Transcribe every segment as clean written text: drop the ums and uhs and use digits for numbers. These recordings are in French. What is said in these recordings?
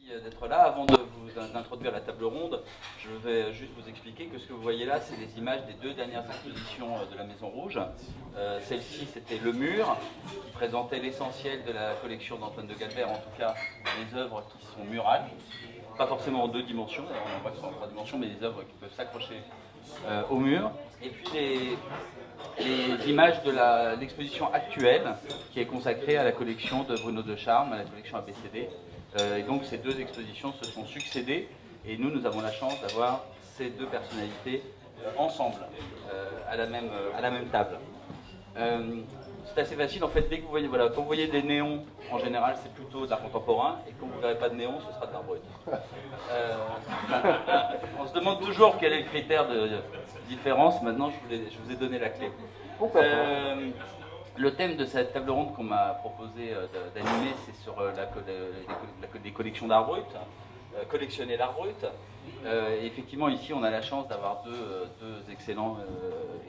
d'être là. Avant d'introduire la table ronde, je vais juste vous expliquer que ce que vous voyez là, c'est des images des deux dernières expositions de la Maison Rouge. Celle-ci, c'était Le Mur, qui présentait l'essentiel de la collection d'Antoine de Galbert, en tout cas les œuvres qui sont murales, pas forcément en deux dimensions, on voit que ce sont en trois dimensions, mais des œuvres qui peuvent s'accrocher au mur. Et puis les images de l'exposition actuelle, qui est consacrée à la collection de Bruno de Charme, à la collection ABCD. Et donc ces deux expositions se sont succédées, et nous avons la chance d'avoir ces deux personnalités ensemble, à la même table. C'est assez facile, en fait, dès que vous voyez, voilà, quand vous voyez des néons, en général, c'est plutôt d'art contemporain, et quand vous ne verrez pas de néons, ce sera d'art brut. On se demande toujours quel est le critère de différence. Maintenant, je vous ai donné la clé. Le thème de cette table ronde qu'on m'a proposé d'animer, c'est sur les collections d'art brut, collectionner l'art brut. Et effectivement, ici, on a la chance d'avoir deux excellents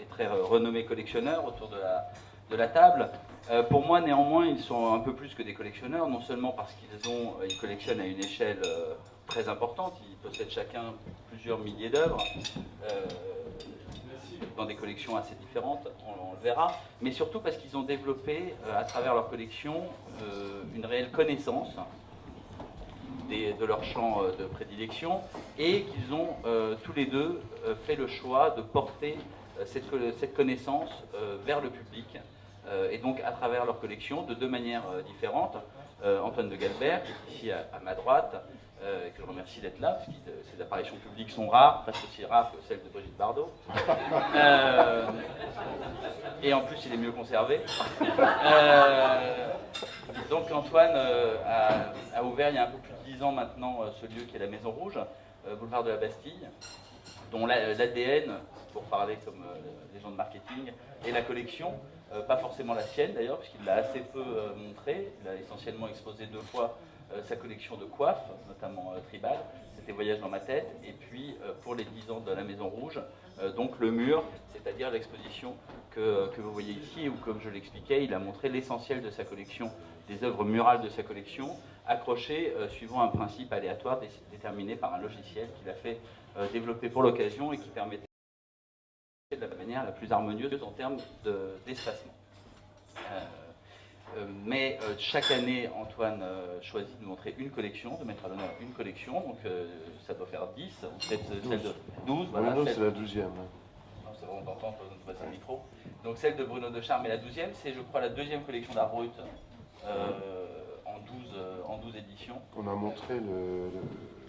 et très renommés collectionneurs autour de la table. Pour moi, néanmoins, ils sont un peu plus que des collectionneurs, non seulement parce qu'ils collectionnent à une échelle très importante, ils possèdent chacun plusieurs milliers d'œuvres, dans des collections assez différentes, on le verra, mais surtout parce qu'ils ont développé, à travers leur collection, une réelle connaissance de leur champ de prédilection, et qu'ils ont tous les deux fait le choix de porter cette connaissance vers le public, et donc à travers leur collection, de deux manières différentes. Antoine de Galbert, qui est ici à ma droite, que je remercie d'être là, parce que ses apparitions publiques sont rares, presque aussi rares que celles de Brigitte Bardot. Et en plus, il est mieux conservé. Donc Antoine a ouvert il y a un peu plus de 10 ans maintenant ce lieu qui est la Maison Rouge, boulevard de la Bastille, dont l'ADN, pour parler comme les gens de marketing, est la collection, pas forcément la sienne d'ailleurs, puisqu'il l'a assez peu montré. Il a essentiellement exposé 2 fois sa collection de coiffes, notamment tribales. C'était Voyage dans ma tête. Et puis pour les 10 ans de la Maison Rouge, donc Le Mur, c'est-à-dire l'exposition que vous voyez ici, où comme je l'expliquais, il a montré l'essentiel de sa collection, des œuvres murales de sa collection, accrochées suivant un principe aléatoire déterminé par un logiciel qu'il a fait développer pour l'occasion et qui permettait de la manière la plus harmonieuse en termes d'espacement. Mais chaque année, Antoine choisit de montrer une collection, de mettre à l'honneur une collection, donc ça doit faire 10, peut-être celle de 12. Voilà, Bruno, c'est la 12e. Non, c'est bon, t'entends, on passe le micro. Donc celle de Bruno de Charme est la 12e, c'est je crois la 2e collection d'art brut en 12 éditions. On a montré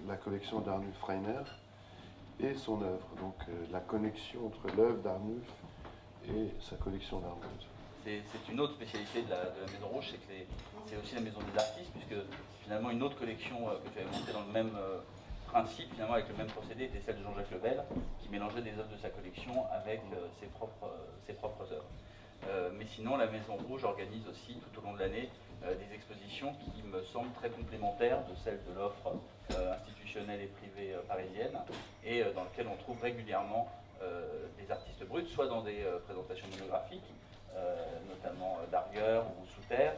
la collection d'Arnulf Reiner et son œuvre, donc la connexion entre l'œuvre d'Arnulf et sa collection d'art brut. C'est une autre spécialité de la Maison Rouge, c'est que c'est aussi la maison des artistes, puisque finalement une autre collection que tu avais montée dans le même principe, finalement avec le même procédé, était celle de Jean-Jacques Lebel, qui mélangeait des œuvres de sa collection avec ses propres œuvres. Mais sinon, la Maison Rouge organise aussi tout au long de l'année des expositions qui me semblent très complémentaires de celles de l'offre institutionnelle et privée parisienne, et dans lesquelles on trouve régulièrement des artistes bruts, soit dans des présentations monographiques, notamment d'Argueur ou Sous Terre,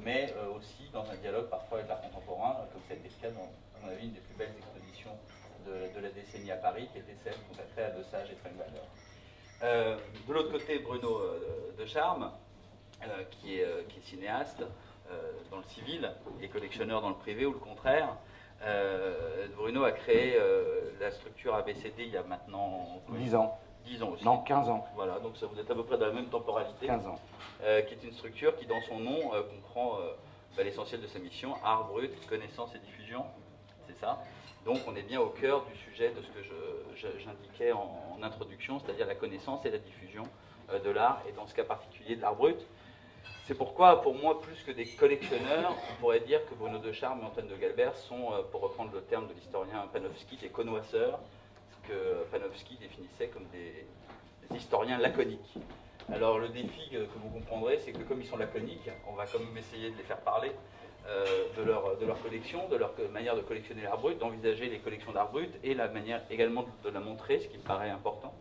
mais aussi dans un dialogue parfois avec l'art contemporain, comme ça a été le cas dans, à mon avis, une des plus belles expositions de la décennie à Paris, qui était celle consacrée à Le Sage et Trengbauer. De l'autre côté, Bruno de Charme, qui est cinéaste dans le civil et collectionneur dans le privé, ou le contraire. Bruno a créé la structure ABCD il y a maintenant 10 ans. 10 ans aussi. Non, 15 ans. Voilà, donc ça vous êtes à peu près dans la même temporalité. 15 ans. Qui est une structure qui, dans son nom, comprend l'essentiel de sa mission, art brut, connaissance et diffusion. C'est ça. Donc on est bien au cœur du sujet de ce que j'indiquais en introduction, c'est-à-dire la connaissance et la diffusion de l'art, et dans ce cas particulier de l'art brut. C'est pourquoi, pour moi, plus que des collectionneurs, on pourrait dire que Bruno de Charme et Antoine de Galbert sont, pour reprendre le terme de l'historien Panofsky, des connoisseurs, ce que Panofsky définissait comme des historiens laconiques. Alors le défi que vous comprendrez, c'est que comme ils sont laconiques, on va quand même essayer de les faire parler de leur collection, de leur manière de collectionner l'art brut, d'envisager les collections d'art brut et la manière également de la montrer, ce qui me paraît important.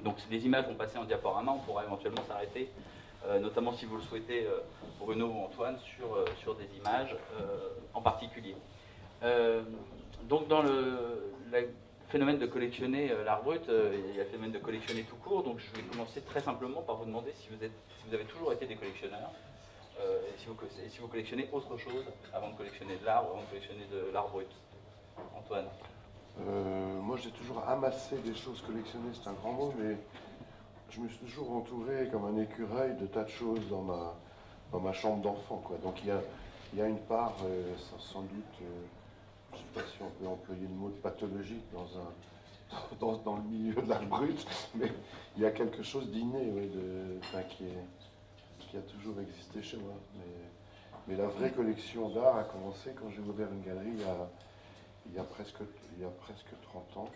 Donc les images vont passer en diaporama, on pourra éventuellement s'arrêter, notamment si vous le souhaitez, Bruno ou Antoine, sur des images en particulier. Donc dans le phénomène de collectionner l'art brut, il y a le phénomène de collectionner tout court. Donc je vais commencer très simplement par vous demander si vous avez toujours été des collectionneurs, et si vous collectionnez autre chose avant de collectionner de l'art ou avant de collectionner de l'art brut. Antoine. Moi, j'ai toujours amassé des choses collectionnées, c'est un grand mot, mais je me suis toujours entouré comme un écureuil de tas de choses dans ma chambre d'enfant, quoi. Donc il y a une part, sans doute, je ne sais pas si on peut employer le mot de pathologique dans le milieu de l'art brut, mais il y a quelque chose d'inné, oui, qui a toujours existé chez moi. Mais la vraie collection d'art a commencé quand j'ai ouvert une galerie il y a presque 30 ans.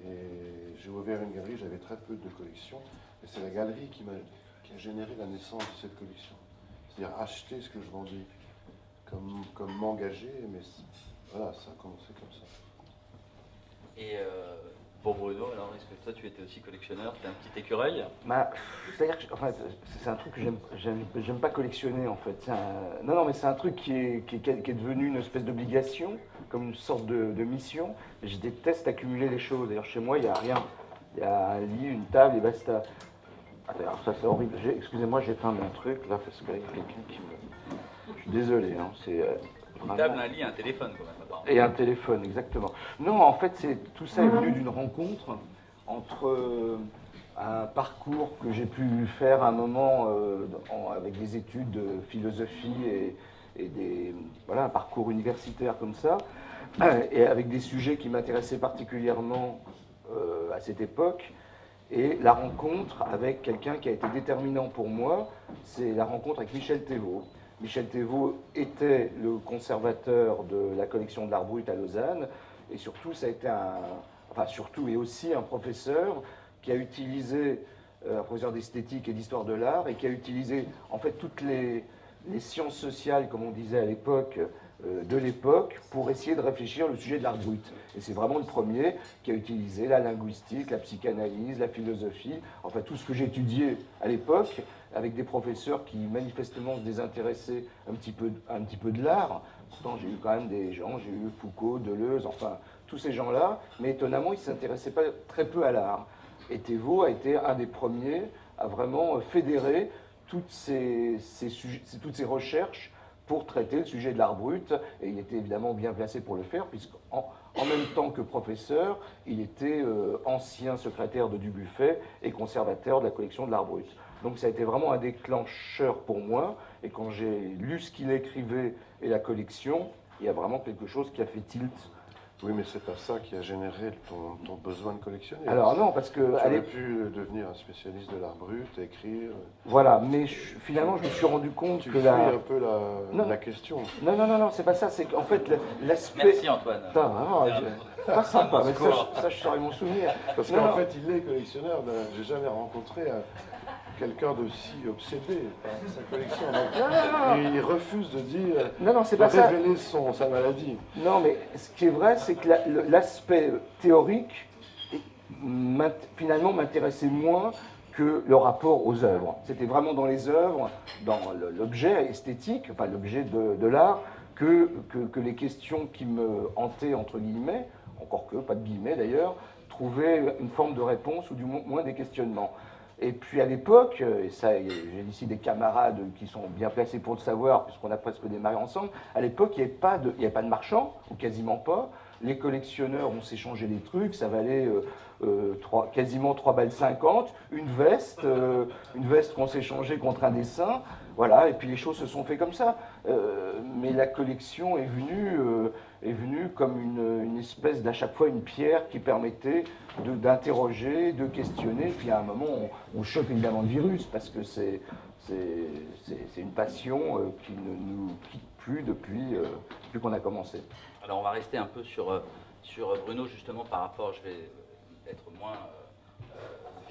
Et j'ai ouvert une galerie, j'avais très peu de collection, et c'est la galerie qui a généré la naissance de cette collection. C'est-à-dire acheter ce que je vendais, comme m'engager, mais voilà, ça a commencé comme ça. Et pour Bruno, alors est-ce que toi tu étais aussi collectionneur, tu es un petit écureuil? C'est-à-dire que c'est un truc que j'aime pas collectionner en fait. Non, mais c'est un truc qui est devenu une espèce d'obligation, comme une sorte de mission. Je déteste accumuler les choses. D'ailleurs, chez moi, il n'y a rien. Il y a un lit, une table et basta. Alors, ça c'est horrible. Excusez-moi, j'ai peint un truc là parce qu'il y a quelqu'un qui me. Je suis désolé. Hein, c'est. Une table, un lit, un téléphone quand même. Et un téléphone, exactement. Non, en fait, tout ça est venu d'une rencontre entre un parcours que j'ai pu faire à un moment avec des études de philosophie et un parcours universitaire comme ça, et avec des sujets qui m'intéressaient particulièrement à cette époque. Et la rencontre avec quelqu'un qui a été déterminant pour moi, c'est la rencontre avec Michel Thévaux. Michel Thévaux était le conservateur de la collection de l'art brut à Lausanne, et surtout, ça a été surtout et aussi un professeur qui a utilisé, un professeur d'esthétique et d'histoire de l'art, et qui a utilisé en fait toutes les sciences sociales, comme on disait à l'époque, de l'époque, pour essayer de réfléchir le sujet de l'art brut. Et c'est vraiment le premier qui a utilisé la linguistique, la psychanalyse, la philosophie, enfin tout ce que j'étudiais à l'époque, avec des professeurs qui manifestement se désintéressaient un petit peu de l'art. Pourtant, j'ai eu quand même des gens, j'ai eu Foucault, Deleuze, enfin, tous ces gens-là, mais étonnamment, ils ne s'intéressaient pas très peu à l'art. Et Thévaux a été un des premiers à vraiment fédérer toutes ces recherches pour traiter le sujet de l'art brut, et il était évidemment bien placé pour le faire, puisqu'en même temps que professeur, il était ancien secrétaire de Dubuffet et conservateur de la collection de l'art brut. Donc ça a été vraiment un déclencheur pour moi, et quand j'ai lu ce qu'il écrivait et la collection, il y a vraiment quelque chose qui a fait tilt. Oui, mais c'est pas ça qui a généré ton besoin de collectionner. Alors non, parce que... Tu aurais pu devenir un spécialiste de l'art brut, écrire... Voilà, mais finalement je me suis rendu compte tu que fuis un peu la question. Non, c'est pas ça, c'est qu'en fait l'aspect... Merci Antoine. Putain, pas sympa, mais ça je saurais mon souvenir. Parce qu'en fait, il est collectionneur, j'ai jamais rencontré quelqu'un d'aussi obsédé par sa collection. Donc, il refuse de dire, c'est pas ça. révéler sa maladie. Non, mais ce qui est vrai, c'est que l'aspect théorique, finalement, m'intéressait moins que le rapport aux œuvres. C'était vraiment dans les œuvres, dans l'objet esthétique, enfin l'objet de l'art, que les questions qui me hantaient, entre guillemets, encore que, pas de guillemets d'ailleurs, trouvaient une forme de réponse ou du moins des questionnements. Et puis à l'époque, et ça, j'ai ici des camarades qui sont bien placés pour le savoir, puisqu'on a presque démarré ensemble, à l'époque, il n'y avait pas de marchands, ou quasiment pas. Les collectionneurs, on s'échangeait des trucs, ça valait quasiment 3,50 balles, une veste qu'on s'échangeait contre un dessin, voilà, et puis les choses se sont faites comme ça. Mais la collection est venue comme une espèce d'à chaque fois une pierre qui permettait d'interroger, de questionner, puis à un moment on choque évidemment le virus, parce que c'est une passion qui ne nous quitte plus depuis qu'on a commencé. Alors on va rester un peu sur Bruno justement par rapport, je vais être moins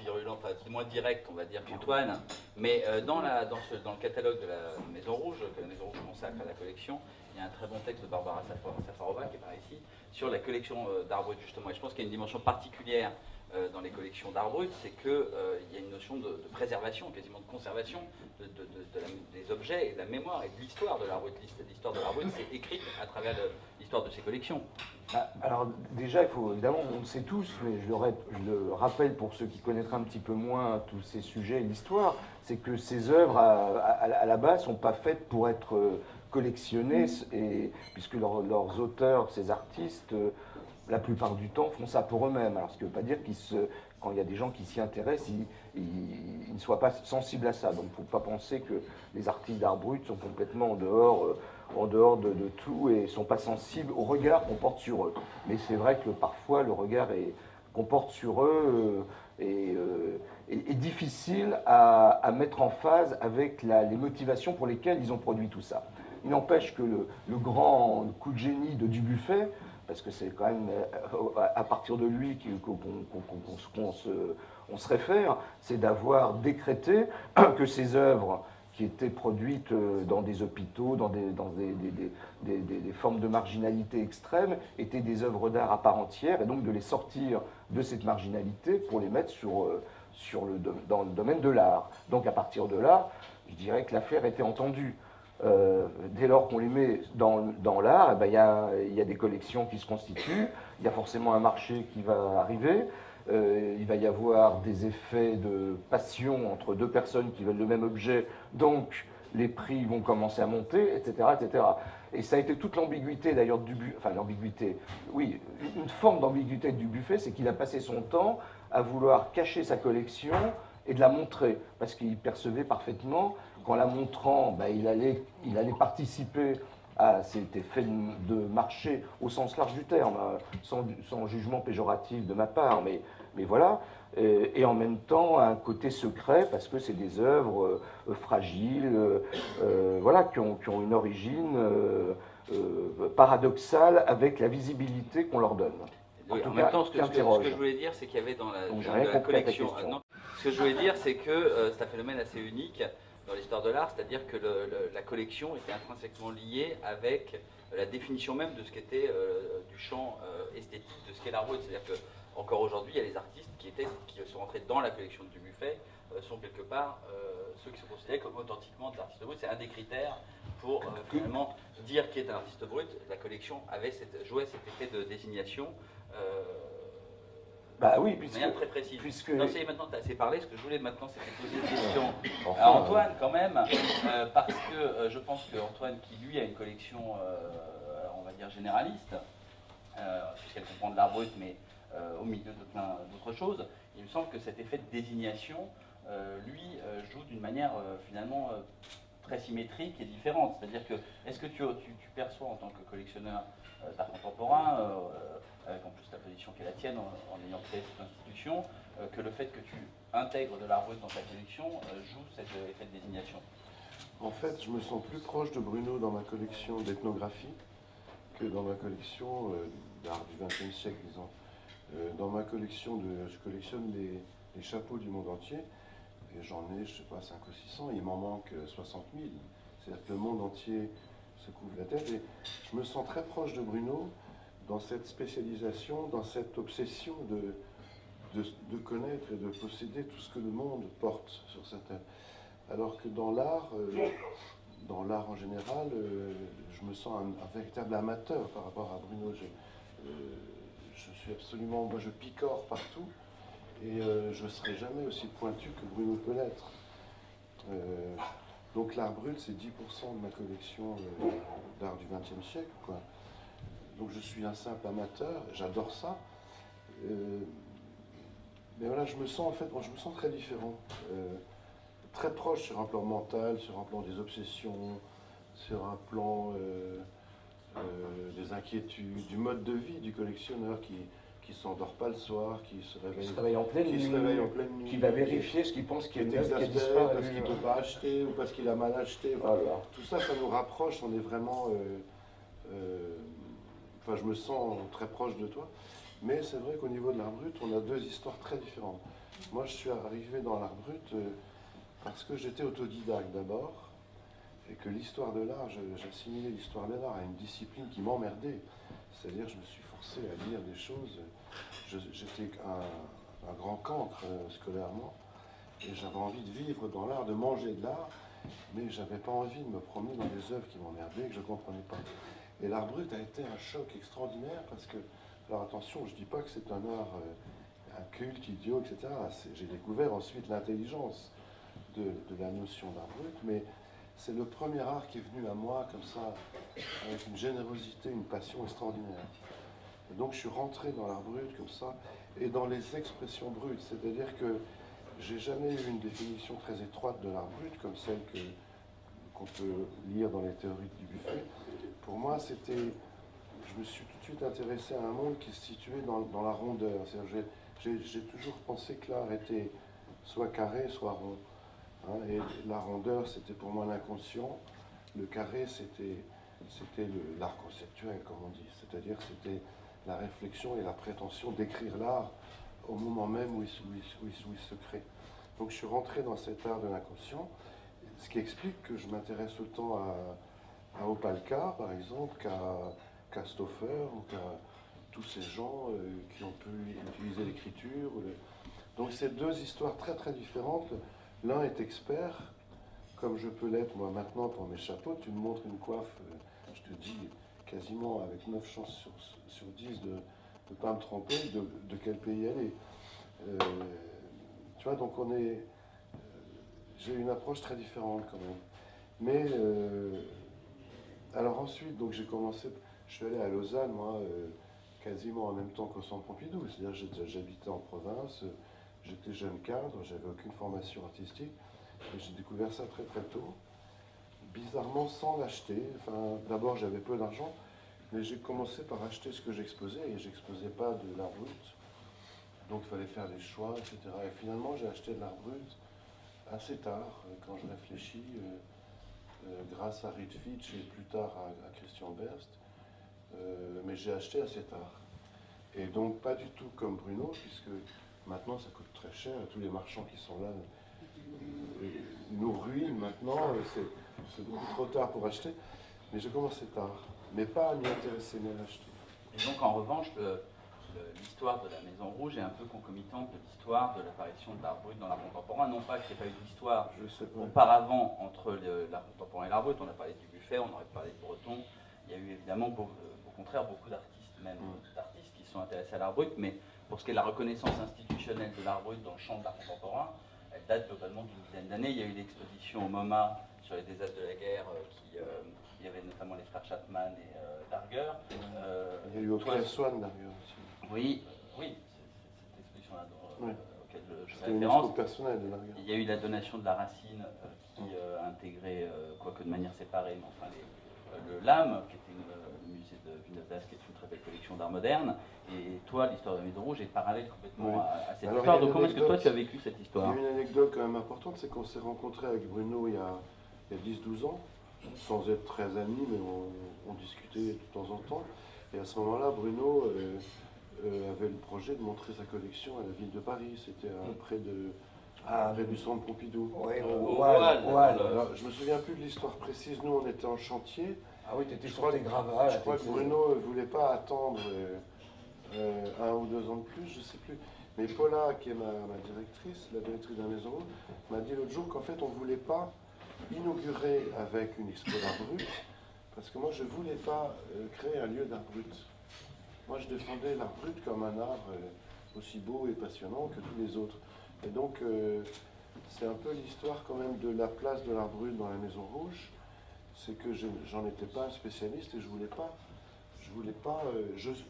virulent, enfin moins direct on va dire qu'Antoine, mais dans le catalogue de la Maison Rouge, que la Maison Rouge consacre à la collection, il y a un très bon texte de Barbara Safarova qui est par ici, sur la collection d'art brut justement, et je pense qu'il y a une dimension particulière dans les collections d'art brut, c'est qu'il y a une notion de préservation, quasiment de conservation des objets et de la mémoire et de l'histoire de l'art brut. L'histoire de l'art brut, c'est écrite à travers l'histoire de ces collections. Alors déjà, il faut évidemment, on le sait tous, mais je le rappelle pour ceux qui connaîtraient un petit peu moins tous ces sujets et l'histoire, c'est que ces œuvres à la base sont pas faites pour être collectionnées, et, puisque leurs auteurs, ces artistes, la plupart du temps font ça pour eux-mêmes. Alors ce qui ne veut pas dire quand il y a des gens qui s'y intéressent, ils ne soient pas sensibles à ça. Donc il ne faut pas penser que les artistes d'art brut sont complètement en dehors de tout et ne sont pas sensibles au regard qu'on porte sur eux. Mais c'est vrai que parfois le regard qu'on porte sur eux est difficile à mettre en phase avec les motivations pour lesquelles ils ont produit tout ça. Il n'empêche que le grand coup de génie de Dubuffet, parce que c'est quand même à partir de lui qu'on se réfère, c'est d'avoir décrété que ces œuvres qui étaient produites dans des hôpitaux, dans des formes de marginalité extrême, étaient des œuvres d'art à part entière, et donc de les sortir de cette marginalité pour les mettre dans le domaine de l'art. Donc à partir de là, je dirais que l'affaire était entendue. Dès lors qu'on les met dans l'art, il y a des collections qui se constituent, il y a forcément un marché qui va arriver, il va y avoir des effets de passion entre deux personnes qui veulent le même objet, donc les prix vont commencer à monter, etc. etc. Et ça a été toute l'ambiguïté d'ailleurs une forme d'ambiguïté du Dubuffet, c'est qu'il a passé son temps à vouloir cacher sa collection et de la montrer, parce qu'il percevait parfaitement qu'en la montrant, il allait participer à cet effet de marché au sens large du terme, sans jugement péjoratif de ma part, mais voilà, et en même temps un côté secret, parce que c'est des œuvres fragiles, voilà, qui ont une origine paradoxale avec la visibilité qu'on leur donne. En même temps, ce que je voulais dire, c'est qu'il y avait dans la collection... ce que je voulais dire, c'est que c'est un phénomène assez unique dans l'histoire de l'art, c'est-à-dire que la collection était intrinsèquement liée avec la définition même de ce qu'était du champ esthétique de ce qu'est l'art brut. C'est-à-dire qu'encore aujourd'hui, il y a les artistes qui sont rentrés dans la collection de Dubuffet, sont quelque part ceux qui sont considérés comme authentiquement des artistes bruts. C'est un des critères pour finalement dire qui est un artiste brut. La collection jouait cet effet de désignation. Oui, de manière très précise. Non, maintenant, tu as assez parlé. Ce que je voulais maintenant, c'était poser une question à Antoine, quand même, parce que je pense qu'Antoine, qui lui a une collection, on va dire généraliste, puisqu'elle comprend de l'art brut, mais au milieu de plein d'autres choses, il me semble que cet effet de désignation, lui, joue d'une manière finalement très symétrique et différente. C'est-à-dire que, est-ce que tu perçois en tant que collectionneur d'art contemporain, avec en plus la position qui est la tienne en ayant créé cette institution, que le fait que tu intègres de l'art brut dans ta collection joue cet effet de désignation? En fait, je me sens plus proche de Bruno dans ma collection d'ethnographie que dans ma collection d'art du XXe siècle, disons. Dans ma collection, je collectionne les chapeaux du monde entier, et j'en ai, je sais pas, 5 ou 600, il m'en manque 60 000. C'est-à-dire que le monde entier se couvre la tête, et je me sens très proche de Bruno dans cette spécialisation, dans cette obsession de connaître et de posséder tout ce que le monde porte sur sa tête. Alors que dans l'art en général, je me sens un véritable amateur par rapport à Bruno. Je suis absolument, moi je picore partout, et je ne serai jamais aussi pointu que Bruno peut l'être. Donc l'art brut, c'est 10% de ma collection d'art du XXe siècle, quoi. Donc je suis un simple amateur, j'adore ça. Mais voilà, je me sens très différent. Très proche sur un plan mental, sur un plan des obsessions, sur un plan des inquiétudes, du mode de vie du collectionneur qui ne s'endort pas le soir, qui se réveille en pleine nuit, qui va vérifier ce qu'il pense qu'il y a qui a disparu parce qu'il ne peut pas acheter ou parce qu'il a mal acheté. Voilà. Tout ça, ça nous rapproche, on est vraiment... je me sens très proche de toi, mais c'est vrai qu'au niveau de l'art brut, on a deux histoires très différentes. Moi, je suis arrivé dans l'art brut parce que j'étais autodidacte d'abord, et que l'histoire de l'art, j'assimilais l'histoire de l'art à une discipline qui m'emmerdait. C'est-à-dire, je me suis forcé à lire des choses. J'étais un grand cancre scolairement, et j'avais envie de vivre dans l'art, de manger de l'art, mais j'avais pas envie de me promener dans des œuvres qui m'emmerdaient, que je ne comprenais pas. Et l'art brut a été un choc extraordinaire parce que, alors attention, je ne dis pas que c'est un art inculte, idiot, etc. J'ai découvert ensuite l'intelligence de la notion d'art brut, mais c'est le premier art qui est venu à moi comme ça, avec une générosité, une passion extraordinaire. Et donc je suis rentré dans l'art brut comme ça, et dans les expressions brutes, c'est-à-dire que j'ai jamais eu une définition très étroite de l'art brut, comme celle qu'on peut lire dans les théories du Buffet. Pour moi, je me suis tout de suite intéressé à un monde qui se situait dans la rondeur. J'ai toujours pensé que l'art était soit carré, soit rond. Hein, et la rondeur, c'était pour moi l'inconscient. Le carré, c'était l'art conceptuel, comme on dit. C'est-à-dire c'était la réflexion et la prétention d'écrire l'art au moment même où il se crée. Donc je suis rentré dans cet art de l'inconscient, ce qui explique que je m'intéresse autant à Opalka, par exemple, qu'à Stauffer ou qu'à tous ces gens qui ont pu utiliser l'écriture. Donc c'est deux histoires très très différentes. L'un est expert, comme je peux l'être moi maintenant pour mes chapeaux. Tu me montres une coiffe, je te dis quasiment avec 9 chances sur 10 de ne pas me tromper de quel pays elle est. Tu vois, donc j'ai une approche très différente quand même. Mais alors ensuite, donc j'ai commencé, je suis allé à Lausanne, moi, quasiment en même temps qu'au Centre Pompidou. C'est-à-dire j'habitais en province, j'étais jeune cadre, j'avais aucune formation artistique, et j'ai découvert ça très très tôt, bizarrement sans l'acheter. Enfin, d'abord j'avais peu d'argent, mais j'ai commencé par acheter ce que j'exposais, et j'exposais pas de l'art brut. Donc il fallait faire des choix, etc. Et finalement j'ai acheté de l'art brut assez tard, quand je réfléchis, grâce à Reed Fitch et plus tard à Christian Berst, mais j'ai acheté assez tard. Et donc pas du tout comme Bruno, puisque maintenant ça coûte très cher, et tous les marchands qui sont là nous ruinent maintenant, c'est beaucoup trop tard pour acheter, mais j'ai commencé tard, mais pas à m'y intéresser, mais à l'acheter. Et donc en revanche, l'histoire de la Maison Rouge est un peu concomitante de l'histoire de l'apparition de l'art brut dans l'art contemporain. Non pas qu'il n'y ait pas eu d'histoire auparavant entre l'art contemporain et l'art brut. On a parlé du Buffet, on aurait parlé de Breton. Il y a eu évidemment, au contraire, beaucoup d'artistes, même d'artistes qui se sont intéressés à l'art brut. Mais pour ce qui est de la reconnaissance institutionnelle de l'art brut dans le champ de l'art contemporain, elle date globalement d'une dizaine d'années. Il y a eu l'exposition au MoMA sur les désastres de la guerre il y avait notamment les frères Chapman et Darger. Il y a eu Auquel Swan Darger aussi. Oui, c'est cette exposition-là auquel je fais C'était une référence. expo personnelle de Darger. Il y a eu la donation de la Racine qui a intégré, quoique de manière séparée, mais enfin le LAM, qui était le musée de Villeneuve-d'Ascq, qui est une très belle collection d'art moderne. Et toi, l'histoire de la Maison Rouge est parallèle complètement à cette histoire. Donc comment est-ce que toi tu as vécu cette histoire? Il y a une anecdote quand même importante, c'est qu'on s'est rencontrés avec Bruno il y a 10-12 ans, sans être très amis, mais on discutait de temps en temps. Et à ce moment-là, Bruno avait le projet de montrer sa collection à la ville de Paris. C'était près du centre Pompidou. Oui, Alors, je me souviens plus de l'histoire précise. Nous, on était en chantier. Ah oui, tu étais sur tes gravats. Je crois que Bruno ne voulait pas attendre 1 ou 2 ans de plus, je ne sais plus. Mais Paula, qui est ma directrice, la directrice de la Maison Rouge, m'a dit l'autre jour qu'en fait, on ne voulait pas inaugurer avec une expo d'art brut, parce que moi, je ne voulais pas créer un lieu d'art brut. Moi, je défendais l'art brut comme un art aussi beau et passionnant que tous les autres. Et donc, c'est un peu l'histoire quand même de la place de l'art brut dans la Maison Rouge. C'est que j'en étais pas un spécialiste et je voulais pas.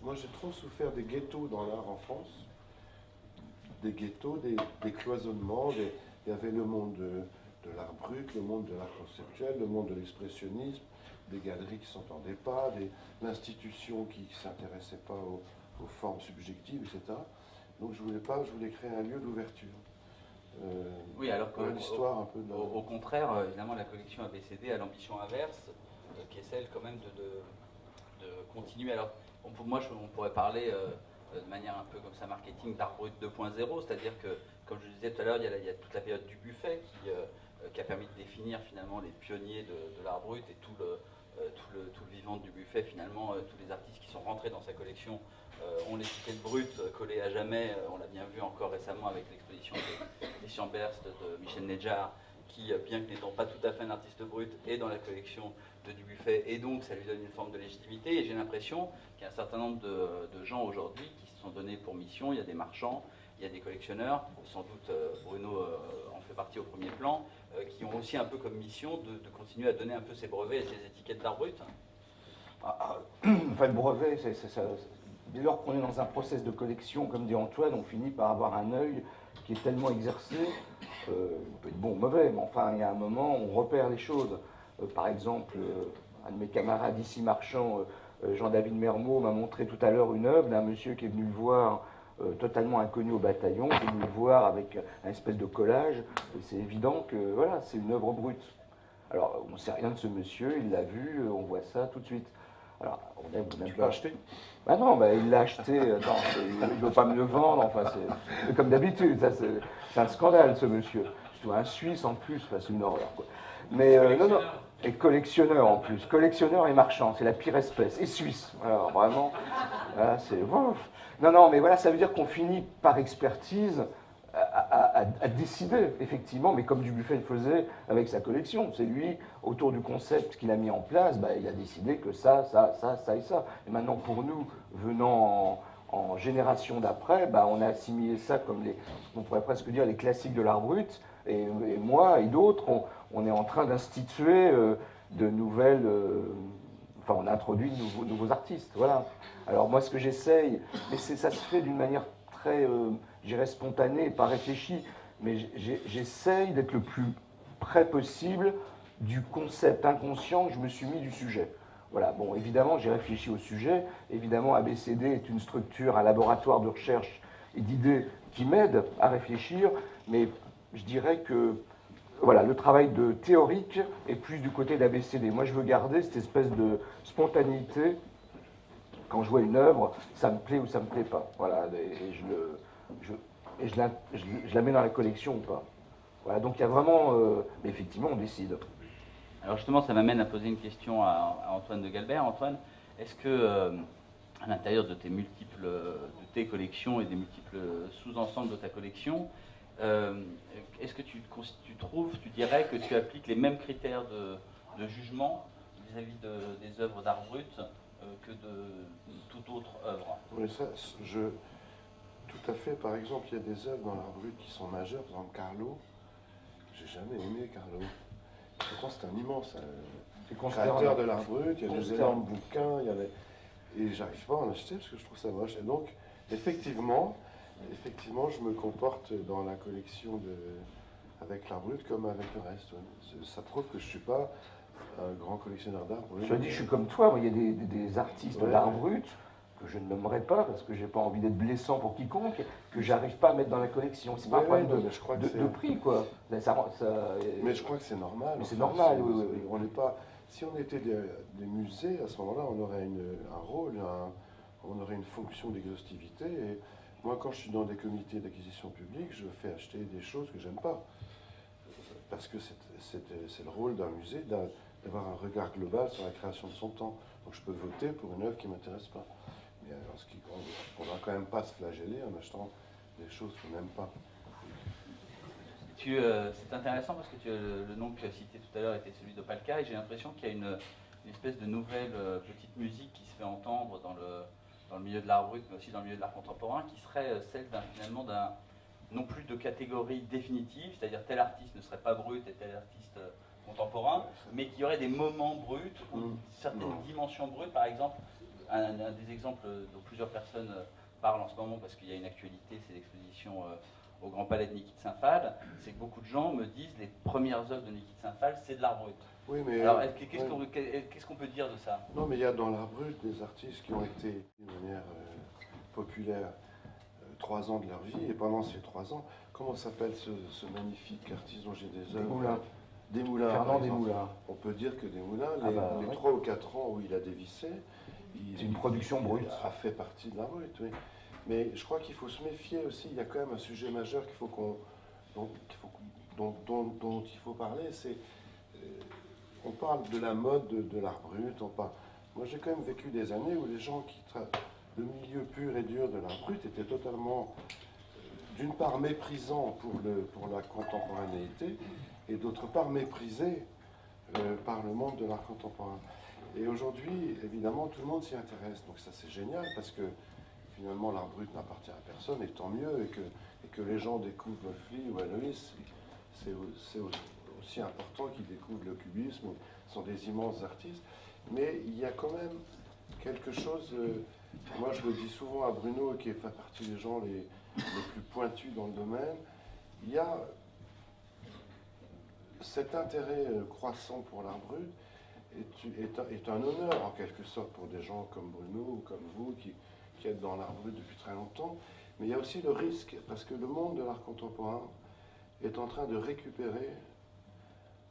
Moi, j'ai trop souffert des ghettos dans l'art en France. Des ghettos, des cloisonnements. Il y avait le monde de l'art brut, le monde de l'art conceptuel, le monde de l'expressionnisme, des galeries qui ne s'entendaient pas, l'institution qui ne s'intéressait pas aux formes subjectives, etc. Donc je voulais créer un lieu d'ouverture. Oui, alors que l'histoire un peu de au contraire, évidemment, la collection ABCD a l'ambition inverse, qui est celle quand même de continuer. Alors, on pourrait parler de manière un peu comme ça marketing d'art brut 2.0, c'est-à-dire que, comme je le disais tout à l'heure, il y a toute la période du Buffet qui a permis de définir finalement les pionniers de l'art brut et tout le vivant du Buffet, finalement, tous les artistes qui sont rentrés dans sa collection ont l'étiquette brute collée à jamais. On l'a bien vu encore récemment avec l'exposition de Christian Berst, de Michel Nedjar, qui, bien que n'étant pas tout à fait un artiste brut, est dans la collection de Dubuffet, et donc ça lui donne une forme de légitimité. Et j'ai l'impression qu'il y a un certain nombre de gens aujourd'hui qui se sont donnés pour mission. Il y a des marchands, il y a des collectionneurs, sans doute Bruno en fait partie au premier plan, qui ont aussi un peu comme mission de continuer à donner un peu ces brevets et ces étiquettes d'art brut. Enfin, le brevet, dès lors qu'on est dans un process de collection, comme dit Antoine, on finit par avoir un œil qui est tellement exercé, il peut être bon ou mauvais, mais enfin, il y a un moment, on repère les choses. Par exemple, un de mes camarades ici marchands, Jean-David Mermot, m'a montré tout à l'heure une œuvre d'un monsieur qui est venu le voir, totalement inconnu au bataillon, qui est venu le voir avec un espèce de collage, et c'est évident que voilà, c'est une œuvre brute. Alors, on ne sait rien de ce monsieur, il l'a vu, on voit ça tout de suite. Alors, on aime Tu pas. l'as acheté? Ah non, bah, il l'a acheté, attends, il ne veut pas me le vendre, enfin, c'est comme d'habitude, ça, c'est un scandale ce monsieur. Surtout un Suisse en plus, enfin, c'est une horreur, quoi. Mais non, non, et collectionneur en plus, collectionneur et marchand, c'est la pire espèce, et suisse, alors vraiment, là, c'est... Non, non, mais voilà, ça veut dire qu'on finit par expertise à décider, effectivement, mais comme Dubuffet le faisait avec sa collection. C'est lui, autour du concept qu'il a mis en place, bah, il a décidé que ça et ça. Et maintenant, pour nous, venant en génération d'après, bah, on a assimilé ça comme on pourrait presque dire les classiques de l'art brut. Et moi et d'autres, on est en train d'instituer de nouvelles... Enfin, on a introduit de nouveaux artistes, voilà. Alors moi, ce que j'essaye, mais ça se fait d'une manière très... je dirais spontané et pas réfléchi, mais j'essaye d'être le plus près possible du concept inconscient que je me suis mis du sujet. Voilà, bon, évidemment, j'ai réfléchi au sujet. Évidemment, ABCD est une structure, un laboratoire de recherche et d'idées qui m'aide à réfléchir, mais je dirais que voilà, le travail de théorique est plus du côté d'ABCD. Moi, je veux garder cette espèce de spontanéité. Quand je vois une œuvre, ça me plaît ou ça me plaît pas. Voilà, et je la mets dans la collection ou pas. Voilà, donc il y a vraiment... mais effectivement, on décide. Alors justement, ça m'amène à poser une question à Antoine de Galbert. Antoine, est-ce que à l'intérieur de tes collections et des multiples sous-ensembles de ta collection, est-ce que tu dirais que tu appliques les mêmes critères de jugement vis-à-vis des œuvres d'art brut que de toute autre œuvre? Oui, ça, tout à fait. Par exemple, il y a des œuvres dans l'art brut qui sont majeures. Par exemple, Carlo. J'ai jamais aimé Carlo. Pourtant, c'est un immense créateur de l'art brut. Il y a des énormes bouquins. Et j'arrive pas à en acheter parce que je trouve ça moche. Et donc, effectivement, je me comporte dans la collection avec l'art brut comme avec le reste. Ouais. Ça prouve que je suis pas un grand collectionneur d'art brut. Je dis, je suis comme toi. Il y a des artistes d'art brut que je ne nommerai pas parce que j'ai pas envie d'être blessant pour quiconque, que j'arrive pas à mettre dans la collection. C'est pas un problème de prix, quoi. Mais je crois que c'est normal. Mais c'est normal, oui. On n'est pas. Si on était des musées, à ce moment-là, on aurait un rôle, on aurait une fonction d'exhaustivité. Et moi, quand je suis dans des comités d'acquisition publique, je fais acheter des choses que j'aime pas. Parce que c'est le rôle d'un musée d'avoir un regard global sur la création de son temps. Donc je peux voter pour une œuvre qui ne m'intéresse pas. Mais on ne va quand même pas se flageller en achetant des choses qu'on n'aime pas. C'est intéressant parce que le nom que tu as cité tout à l'heure était celui d'Opalka, et j'ai l'impression qu'il y a une espèce de nouvelle petite musique qui se fait entendre dans le milieu de l'art brut, mais aussi dans le milieu de l'art contemporain, qui serait celle finalement non plus de catégorie définitive, c'est-à-dire tel artiste ne serait pas brut et tel artiste contemporain, mais qui aurait des moments bruts, ou certaines dimensions brutes. Par exemple, un des exemples dont plusieurs personnes parlent en ce moment, parce qu'il y a une actualité, c'est l'exposition au Grand Palais de Niki de Saint-Phal, c'est que beaucoup de gens me disent les premières œuvres de Niki de Saint-Phal, c'est de l'art brut. Oui, mais alors, qu'est-ce qu'on peut dire de ça? Non, mais il y a dans l'art brut des artistes qui ont été, de manière populaire, 3 ans de leur vie, et pendant ces 3 ans, comment s'appelle ce magnifique artiste dont j'ai des œuvres? Desmoulins. Fernand Desmoulins. On peut dire que Desmoulins, les 3 ou 4 ans où il a dévissé, c'est une production brute. A fait partie de l'art brut, oui. Mais je crois qu'il faut se méfier aussi. Il y a quand même un sujet majeur dont il faut parler. C'est on parle de la mode de l'art brut. Moi, j'ai quand même vécu des années où les gens le milieu pur et dur de l'art brut était totalement, d'une part, méprisant pour la contemporanéité, et d'autre part méprisé par le monde de l'art contemporain. Et aujourd'hui, évidemment, tout le monde s'y intéresse, donc ça c'est génial, parce que finalement l'art brut n'appartient à personne, et tant mieux, et que les gens découvrent Wolfli ou Aloïs, c'est aussi important qu'ils découvrent le cubisme, ce sont des immenses artistes, mais il y a quand même quelque chose, moi je le dis souvent à Bruno, qui fait partie des gens les plus pointus dans le domaine, il y a cet intérêt croissant pour l'art brut est un honneur en quelque sorte pour des gens comme Bruno ou comme vous qui êtes dans l'art brut depuis très longtemps, mais il y a aussi le risque, parce que le monde de l'art contemporain est en train de récupérer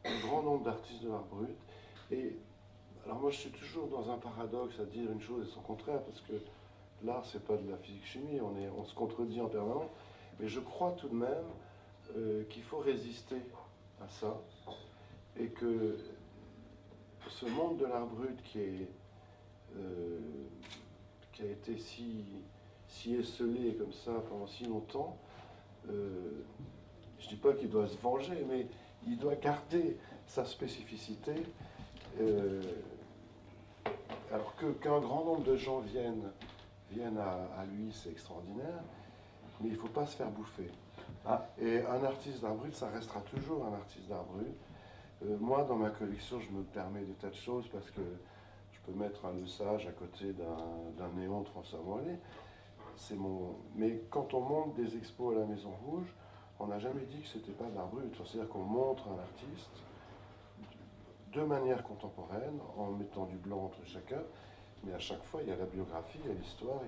un grand nombre d'artistes de l'art brut. Et alors moi je suis toujours dans un paradoxe à dire une chose et son contraire, parce que l'art c'est pas de la physique-chimie, on se contredit en permanence, mais je crois tout de même qu'il faut résister à ça, et que ce monde de l'art brut qui a été si esselé comme ça pendant si longtemps, je ne dis pas qu'il doit se venger, mais il doit garder sa spécificité, alors qu'un grand nombre de gens viennent à lui, c'est extraordinaire, mais il ne faut pas se faire bouffer. Et un artiste d'art brut, ça restera toujours un artiste d'art brut. Moi, dans ma collection, je me permets des tas de choses parce que je peux mettre un Le Sage à côté d'un néon de François Morellet. Mais quand on monte des expos à la Maison Rouge, on n'a jamais dit que c'était pas de l'art brut. C'est-à-dire qu'on montre un artiste de manière contemporaine, en mettant du blanc entre chacun, mais à chaque fois, il y a la biographie, il y a l'histoire.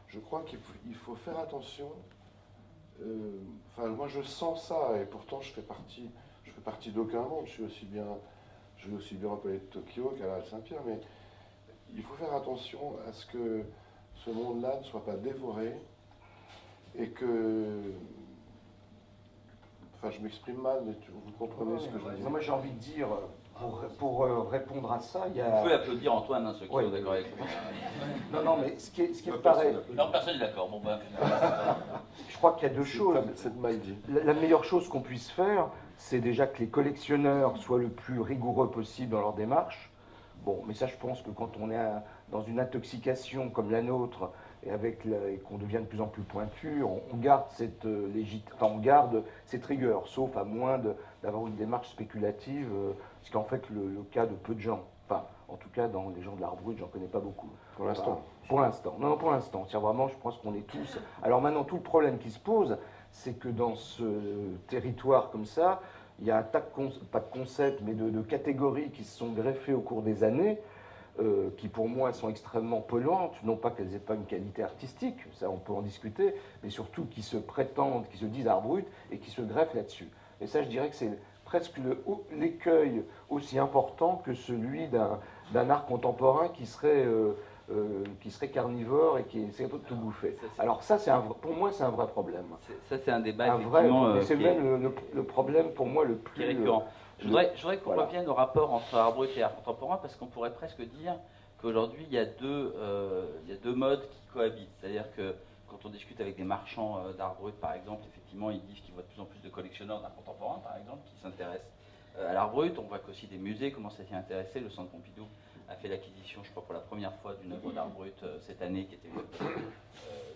Je crois qu'il faut faire attention. Moi, je sens ça, et pourtant, je fais partie d'aucun monde. Je vais aussi bien au Palais de Tokyo qu'à la Halle Saint-Pierre, mais il faut faire attention à ce que ce monde-là ne soit pas dévoré et que... je m'exprime mal, mais vous comprenez ce que je veux dire. Moi, j'ai envie de dire, pour répondre à ça, il y a... Vous pouvez applaudir Antoine, ceux qui sont d'accord avec lui. Non, mais ce qui me paraît... Non, personne n'est d'accord. Bon, je crois qu'il y a deux choses. C'est mal dit. La meilleure chose qu'on puisse faire, c'est déjà que les collectionneurs soient le plus rigoureux possible dans leur démarche. Bon, mais ça, je pense que quand on est dans une intoxication comme la nôtre, et qu'on devient de plus en plus pointu, on garde on garde cette rigueur, sauf à moins d'avoir une démarche spéculative, ce qui est en fait le cas de peu de gens. Enfin, en tout cas, dans les gens de l'art brut, j'en connais pas beaucoup. Pour l'instant. Pour l'instant. Non, pour l'instant. C'est vraiment, je pense qu'on est tous... Alors maintenant, tout le problème qui se pose, c'est que dans ce territoire comme ça, il y a un tas pas de concepts, mais de catégories qui se sont greffées au cours des années, qui pour moi sont extrêmement polluantes, non pas qu'elles n'aient pas une qualité artistique, ça on peut en discuter, mais surtout qui se prétendent, qui se disent art brut et qui se greffent là-dessus. Et ça, je dirais que c'est presque l'écueil aussi important que celui d'un art contemporain qui serait carnivore et qui essaie de tout bouffer. Alors ça, pour moi, c'est un vrai problème. Ça, c'est un débat effectivement... c'est même le problème pour moi le plus... récurrent. Je voudrais qu'on revienne au rapport entre art brut et art contemporain, parce qu'on pourrait presque dire qu'aujourd'hui, il y a deux modes qui cohabitent. C'est-à-dire que quand on discute avec des marchands d'art brut, par exemple, effectivement, ils disent qu'ils voient de plus en plus de collectionneurs d'art contemporain, par exemple, qui s'intéressent à l'art brut. On voit qu'aussi des musées commencent à s'y intéresser. Le Centre Pompidou a fait l'acquisition, je crois, pour la première fois d'une œuvre d'art brut cette année, qui était une œuvre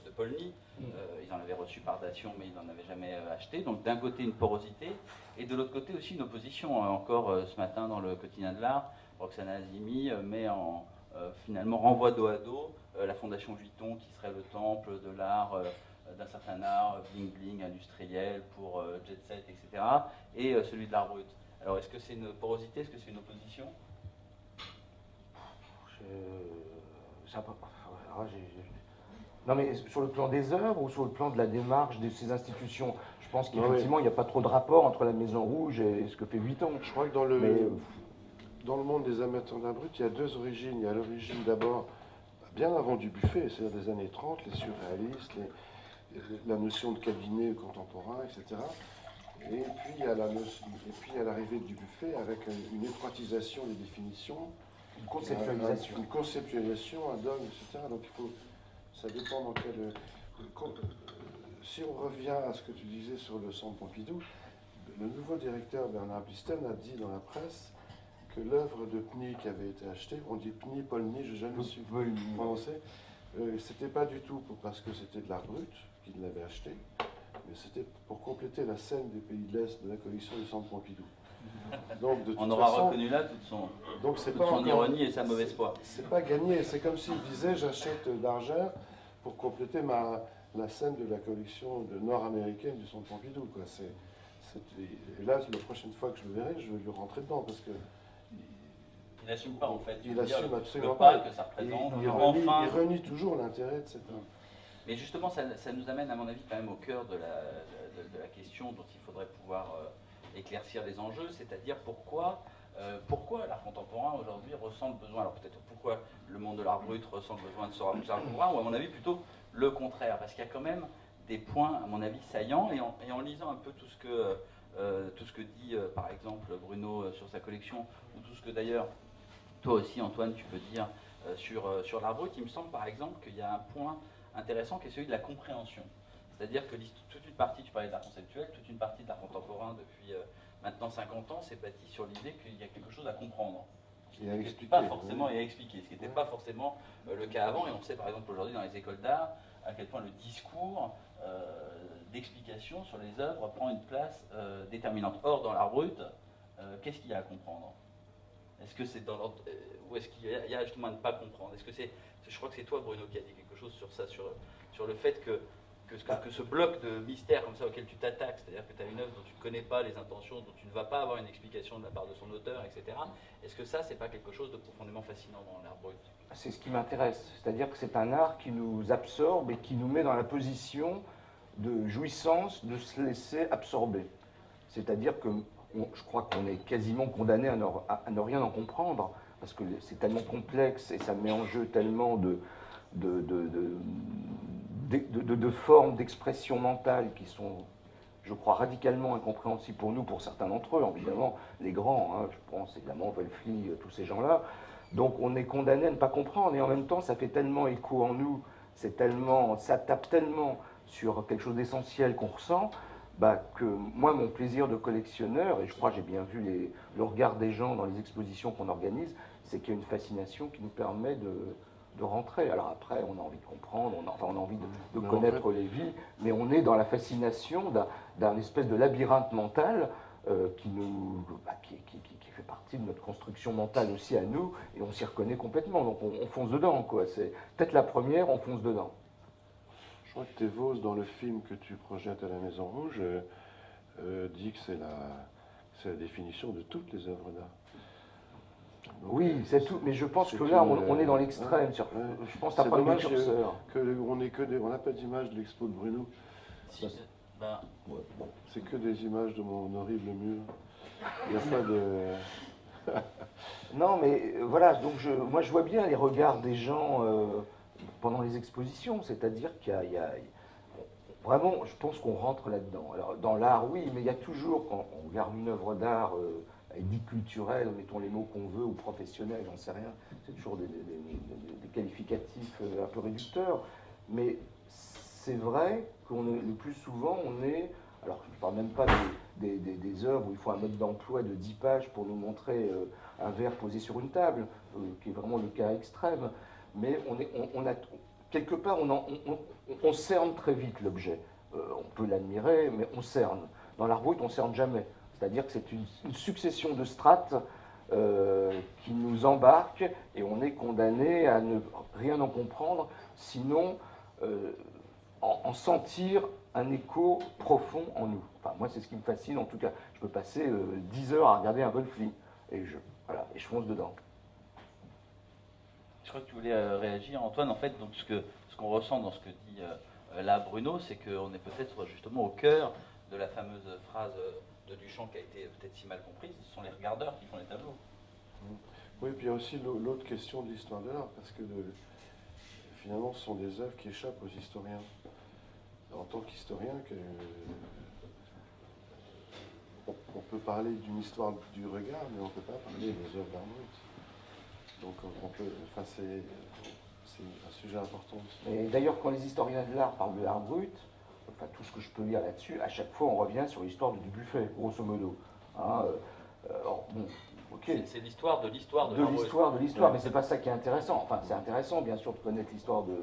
de Paulny. Ils en avaient reçu par dation, mais ils n'en avaient jamais acheté. Donc d'un côté, une porosité, et de l'autre côté aussi une opposition. Encore ce matin, dans le quotidien de l'art, Roxana Azimi finalement renvoie dos à dos la Fondation Vuitton, qui serait le temple de l'art, d'un certain art, bling-bling, industriel, pour jet set, etc., et celui de l'art brut. Alors est-ce que c'est une porosité, est-ce que c'est une opposition ? Non, mais sur le plan des œuvres ou sur le plan de la démarche de ces institutions, je pense qu'effectivement, il n'y a pas trop de rapport entre la Maison Rouge et ce que fait Vuitton. Je crois que dans le monde des amateurs d'art brut, il y a deux origines. Il y a l'origine d'abord, bien avant Dubuffet, c'est-à-dire des années 30, les surréalistes, la notion de cabinet contemporain, etc. Et puis il y a l'arrivée de Dubuffet avec une étroitisation des définitions, une conceptualisation. Une conceptualisation, un dogme, etc. Donc ça dépend dans quel... Si on revient à ce que tu disais sur le Centre Pompidou, le nouveau directeur Bernard Blisten a dit dans la presse que l'œuvre de Pny qui avait été achetée, on dit Pny, Polny, je n'ai jamais su prononcer, c'était pas du tout parce que c'était de l'art brut qu'il l'avait acheté, mais c'était pour compléter la scène des pays de l'Est de la collection du Centre Pompidou. Donc, de toute On aura façon, reconnu là toute son encore, ironie et sa mauvaise foi. C'est pas gagné, c'est comme s'il disait j'achète d'argent pour compléter la scène de la collection nord-américaine du Centre Pompidou. Quoi. Et là, la prochaine fois que je le verrai, je vais lui rentrer dedans parce que. Il n'assume pas en fait. Il assume absolument pas pas. Que ça représente. Il renie toujours l'intérêt de cette œuvre. Mais justement, ça nous amène, à mon avis, quand même au cœur de la question dont il faudrait pouvoir éclaircir les enjeux, c'est-à-dire pourquoi l'art contemporain aujourd'hui ressent le besoin, alors peut-être pourquoi le monde de l'art brut ressent le besoin de se rapprocher de l'art contemporain, ou à mon avis plutôt le contraire, parce qu'il y a quand même des points, à mon avis, saillants, et en lisant un peu tout ce que dit, par exemple, Bruno sur sa collection, ou tout ce que d'ailleurs, toi aussi, Antoine, tu peux dire sur l'art brut, il me semble, par exemple, qu'il y a un point intéressant qui est celui de la compréhension. C'est-à-dire que toute une partie, tu parlais d'art conceptuel, toute une partie de l'art contemporain depuis maintenant 50 ans s'est bâtie sur l'idée qu'il y a quelque chose à comprendre. Et à expliquer. Pas forcément, et à expliquer, ce qui n'était pas forcément le cas avant. Et on sait par exemple aujourd'hui dans les écoles d'art à quel point le discours d'explication sur les œuvres prend une place déterminante. Or, dans l'art brut, qu'est-ce qu'il y a à comprendre? Est-ce que c'est ou est-ce qu'il y a justement à ne pas comprendre? Est-ce que je crois que c'est toi, Bruno, qui a dit quelque chose sur ça, sur le fait que ce bloc de mystère comme ça auquel tu t'attaques, c'est-à-dire que tu as une œuvre dont tu ne connais pas les intentions, dont tu ne vas pas avoir une explication de la part de son auteur, etc. Est-ce que ça, c'est pas quelque chose de profondément fascinant dans l'art brut? C'est ce qui m'intéresse, c'est-à-dire que c'est un art qui nous absorbe et qui nous met dans la position de jouissance, de se laisser absorber. C'est-à-dire que je crois qu'on est quasiment condamné à ne rien en comprendre, parce que c'est tellement complexe et ça met en jeu tellement de formes d'expression mentale qui sont, je crois, radicalement incompréhensibles pour nous, pour certains d'entre eux, évidemment, les grands, hein, je pense évidemment Wölfli, tous ces gens-là. Donc on est condamné à ne pas comprendre, et en même temps ça fait tellement écho en nous, ça tape tellement sur quelque chose d'essentiel qu'on ressent, que moi, mon plaisir de collectionneur, et je crois que j'ai bien vu le regard des gens dans les expositions qu'on organise, c'est qu'il y a une fascination qui nous permet de rentrer. Alors après, on a envie de comprendre, on a envie de connaître les vies, mais on est dans la fascination d'un espèce de labyrinthe mental qui fait partie de notre construction mentale aussi à nous, et on s'y reconnaît complètement, donc on fonce dedans, quoi. C'est peut-être la première, on fonce dedans. Je crois que Thévos, dans le film que tu projettes à la Maison Rouge, dit que c'est la définition de toutes les œuvres d'art. Donc, oui, c'est tout, mais je pense que là, on est dans l'extrême. Je pense que tu n'as pas le curseur. On n'a pas d'image de l'expo de Bruno. Si, c'est que des images de mon horrible mur. Il n'y a pas de... Non, mais voilà, donc moi je vois bien les regards des gens pendant les expositions, c'est-à-dire qu'il y a vraiment, je pense qu'on rentre là-dedans. Alors dans l'art, oui, mais il y a toujours, quand on regarde une œuvre d'art dite culturelle, mettons les mots qu'on veut, ou professionnelle, j'en sais rien, c'est toujours des qualificatifs un peu réducteurs, mais c'est vrai le plus souvent, on est... Alors, je ne parle même pas des œuvres où il faut un mode d'emploi de 10 pages pour nous montrer un verre posé sur une table, qui est vraiment le cas extrême. Mais quelque part, on cerne très vite l'objet. On peut l'admirer, mais on cerne. Dans l'art brut, on ne cerne jamais. C'est-à-dire que c'est une succession de strates qui nous embarque, et on est condamné à ne rien en comprendre, sinon en sentir un écho profond en nous. Enfin, moi, c'est ce qui me fascine. En tout cas, je peux passer 10 heures à regarder un Wölfli, et je fonce dedans. Je crois que tu voulais réagir, Antoine. En fait, donc ce qu'on ressent dans ce que dit là Bruno, c'est qu'on est peut-être justement au cœur de la fameuse phrase de Duchamp qui a été peut-être si mal comprise. Ce sont les regardeurs qui font les tableaux. Oui, puis il y a aussi l'autre question de l'histoire de l'art, parce que finalement, ce sont des œuvres qui échappent aux historiens. En tant qu'historien, on peut parler d'une histoire du regard, mais on ne peut pas parler des œuvres d'art brut. Donc c'est un sujet important aussi. Et d'ailleurs, quand les historiens de l'art parlent de l'art brut, enfin tout ce que je peux lire là-dessus, à chaque fois on revient sur l'histoire du buffet, grosso modo. Hein, alors, bon, ok. C'est l'histoire de l'histoire de l'histoire, mais c'est pas ça qui est intéressant. Enfin, c'est intéressant, bien sûr, de connaître l'histoire de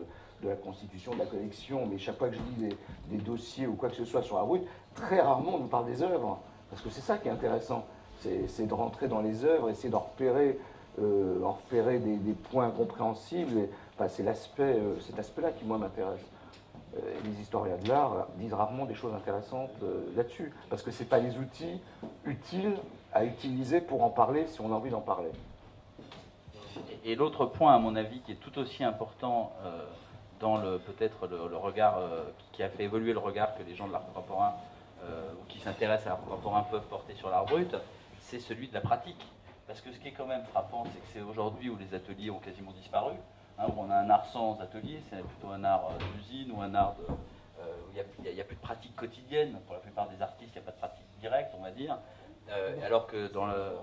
la constitution, de la collection, mais chaque fois que je lis des dossiers ou quoi que ce soit sur la route, très rarement on nous parle des œuvres, parce que c'est ça qui est intéressant. C'est de rentrer dans les œuvres, essayer d'en repérer, des points incompréhensibles. Enfin, c'est cet aspect-là qui, moi, m'intéresse. Les historiens de l'art disent rarement des choses intéressantes là-dessus, parce que ce n'est pas les outils utiles à utiliser pour en parler si on a envie d'en parler. Et l'autre point, à mon avis, qui est tout aussi important dans peut-être le regard qui a fait évoluer le regard que les gens de l'art contemporain ou qui s'intéressent à l'art contemporain peuvent porter sur l'art brut, c'est celui de la pratique. Parce que ce qui est quand même frappant, c'est que c'est aujourd'hui où les ateliers ont quasiment disparu, hein, où on a un art sans atelier, c'est plutôt un art d'usine ou un art où il n'y a plus de pratique quotidienne. Pour la plupart des artistes, il n'y a pas de pratique directe, on va dire. Alors que dans le...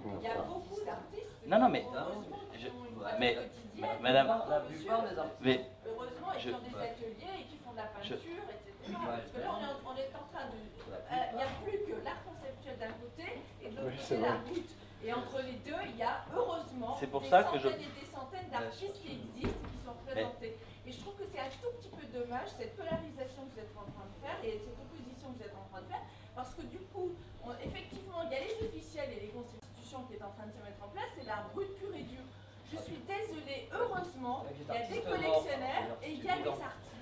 Il y a beaucoup d'artistes. Non, mais... madame... La plupart des artistes. Mais, heureusement, ils font des ateliers et qui font de la peinture, etc. Parce que là, on est en train de... Il n'y a plus que l'art conceptuel d'un côté et de l'autre côté l'art brut. Et entre les deux, il y a heureusement des centaines et des centaines d'artistes qui existent et qui sont représentés. Et je trouve que c'est un tout petit peu dommage, cette polarisation que vous êtes en train de faire et cette opposition que vous êtes en train de faire, parce que du coup, effectivement, il y a les officiels et les constitutions qui est en train de se mettre en place, c'est l'art brut pur et dur. Je suis désolée, heureusement, il y a des collectionneurs et il y a des artistes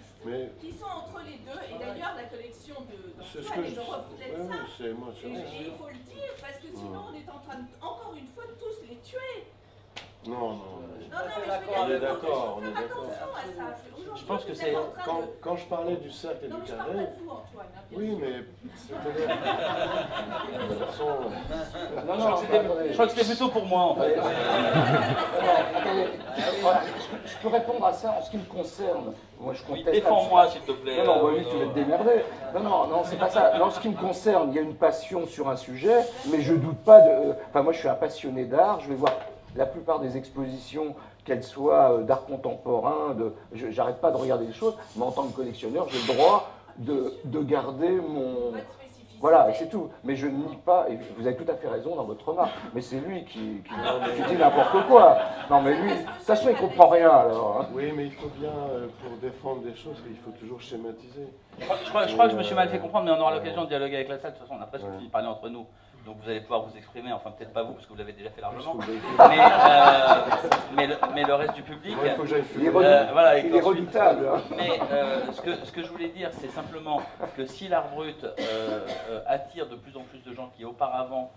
qui sont entre les deux. Et d'ailleurs, la collection d'Antoine est le reflet de ça. Et il faut le dire, parce que sinon, on est en train, encore une fois, de tous les tuer. Non, on est d'accord, on est d'accord. Attention à ça. Je pense que c'est... Quand je parlais du cercle et du carré... Je parle pas de vous, Antoine. Oui, mais c'est-à-dire... De toute façon... Je crois que c'était plutôt pour moi, en fait. Je peux répondre à ça en ce qui me concerne. Moi, je conteste. Défends-moi, s'il te plaît. Non, oui, tu vas te démerder. Non, c'est pas ça. En ce qui me concerne, il y a une passion sur un sujet, mais je doute pas de... Enfin, moi, je suis un passionné d'art. Je vais voir la plupart des expositions, qu'elles soient d'art contemporain, j'arrête pas de regarder les choses, mais en tant que collectionneur, j'ai le droit de garder mon... Voilà, c'est tout. Mais je ne nie pas, et vous avez tout à fait raison dans votre remarque, mais c'est lui qui dit n'importe quoi. Non, mais lui, de toute façon, il ne comprend rien, alors. Hein. Oui, mais il faut bien, pour défendre des choses, il faut toujours schématiser. Je crois que je me suis mal fait comprendre, mais on aura l'occasion de dialoguer avec la salle. De toute façon, on a presque fini de parler entre nous. Donc vous allez pouvoir vous exprimer, enfin peut-être pas vous, parce que vous l'avez déjà fait largement, mais le reste du public... Il faut que j'aille fumer. Voilà, il est redoutable. Hein. Mais ce que je voulais dire, c'est simplement que si l'art brut attire de plus en plus de gens qui auparavant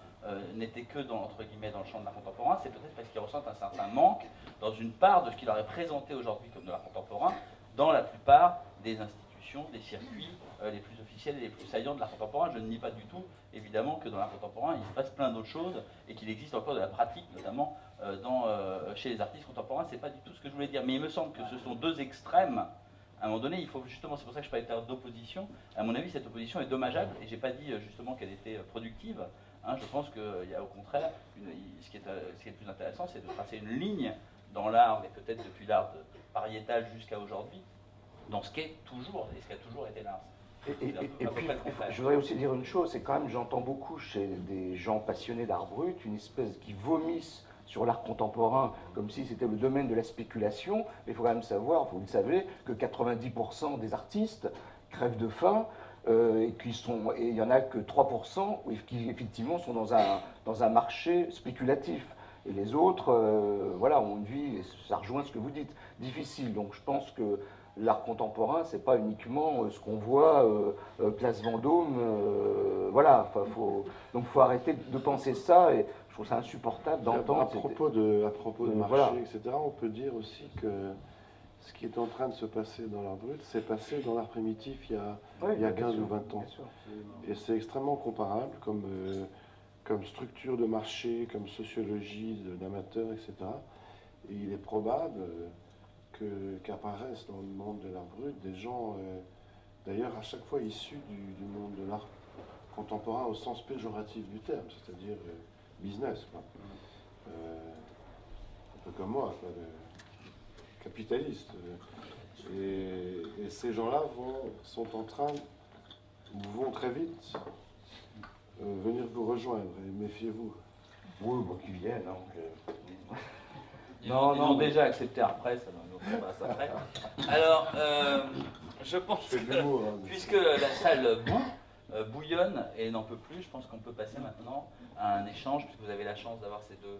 n'étaient que entre guillemets dans le champ de l'art contemporain, c'est peut-être parce qu'ils ressentent un certain manque dans une part de ce qui leur est présenté aujourd'hui comme de l'art contemporain dans la plupart des institutions, des circuits les plus officiels et les plus saillants de l'art contemporain. Je ne nie pas du tout, évidemment, que dans l'art contemporain, il se passe plein d'autres choses et qu'il existe encore de la pratique, notamment chez les artistes contemporains. C'est pas du tout ce que je voulais dire. Mais il me semble que ce sont deux extrêmes. À un moment donné, il faut justement, c'est pour ça que je parlais tout à l'heure d'opposition. À mon avis, cette opposition est dommageable et j'ai pas dit justement qu'elle était productive. Hein, je pense qu'il y a au contraire, ce qui est le plus intéressant, c'est de tracer une ligne dans l'art, mais peut-être depuis l'art pariétal jusqu'à aujourd'hui, dans ce qu'est toujours et ce qui a toujours été l'art. Et puis, je voudrais aussi dire une chose, c'est quand même, j'entends beaucoup chez des gens passionnés d'art brut, une espèce qui vomissent sur l'art contemporain comme si c'était le domaine de la spéculation. Mais il faut quand même savoir, vous le savez, que 90% des artistes crèvent de faim et il n'y en a que 3% qui effectivement sont dans un marché spéculatif. Et les autres, voilà, ont une vie, et ça rejoint ce que vous dites, difficile. Donc je pense que l'art contemporain, c'est pas uniquement ce qu'on voit place Vendôme, voilà. Donc il faut arrêter de penser ça, et je trouve ça insupportable d'entendre. À propos de marché, voilà, etc., on peut dire aussi que ce qui est en train de se passer dans l'art brut, c'est passé dans l'art primitif il y a 15 ou 20 ans. Et c'est extrêmement comparable comme structure de marché, comme sociologie d'amateurs, etc. Et il est probable qu'apparaissent dans le monde de l'art brut des gens, d'ailleurs à chaque fois issus du monde de l'art contemporain au sens péjoratif du terme, c'est-à-dire business, quoi. Un peu comme moi, quoi, capitaliste. Et ces gens-là sont en train, vont très vite venir vous rejoindre, et méfiez-vous. Oui, bon, qu'ils viennent. Ils ont déjà accepté Arpress, donc on va s'après. Alors, je pense Je fais de que, l'humour, hein, puisque la salle bouillonne et n'en peut plus, je pense qu'on peut passer maintenant à un échange, puisque vous avez la chance d'avoir ces deux